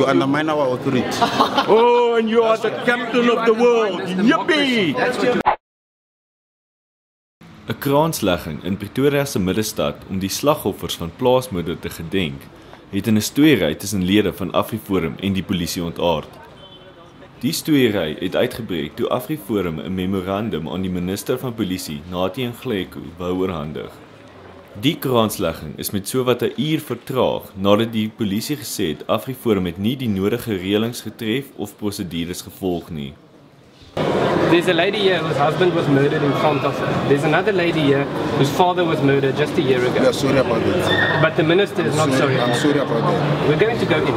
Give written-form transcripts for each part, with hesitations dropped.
undermine our authority. Oh, and you are the captain of the world. Yippee! 'n Kraanslegging in Pretoria se middestad om die slagoffers van plaasmoorde te gedenk, het in 'n stoeiery tussen lede van AfriForum en die polisie ontaard. Die stoeiery het uitgebreek toe AfriForum 'n memorandum aan die minister van polisie, Nathi Nhleko, wou oorhandig. Die kraanslegging is met sowat 'n uur vertraag nadat die polisie gesê het AfriForum het nie die nodige reëlings getref of prosedures gevolg nie. There's a lady here whose husband was murdered in front of her. There's another lady here whose father was murdered just a year ago. We are sorry about that. But the minister is not sorry. I'm sorry about that. We're going to go in.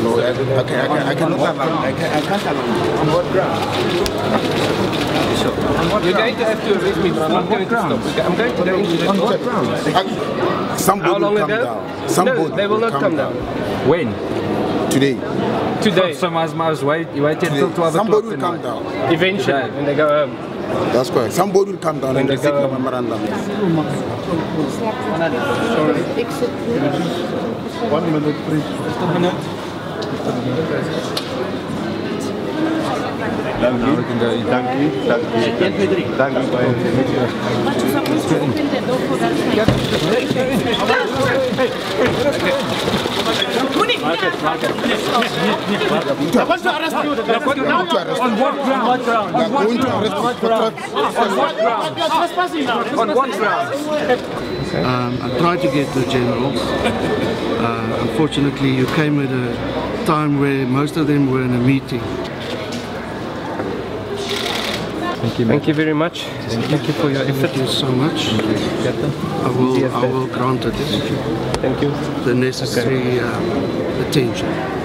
No, I cannot allow. I can't allow. On what ground? You're going to have to arrest me, but I'm not going to stop. I'm going to go into the court. Somebody How long will come ago? down. Somebody No, they will not come down. When? Today. Today. So must wait till 12 Somebody o'clock will come down. Eventually, when they go home. That's correct. Somebody will come down and receive the memorandum. 1 minute, please. Just a minute. Dank u. Dank u. Dank u. Dank u. I want to arrest you. On what ground? They are going to arrest you. On what ground? I tried to get the general. Unfortunately, you came at a time where most of them were in a meeting. Thank you very much. Thank you for your effort. Thank you so much. I will grant it Thank you. the necessary attention.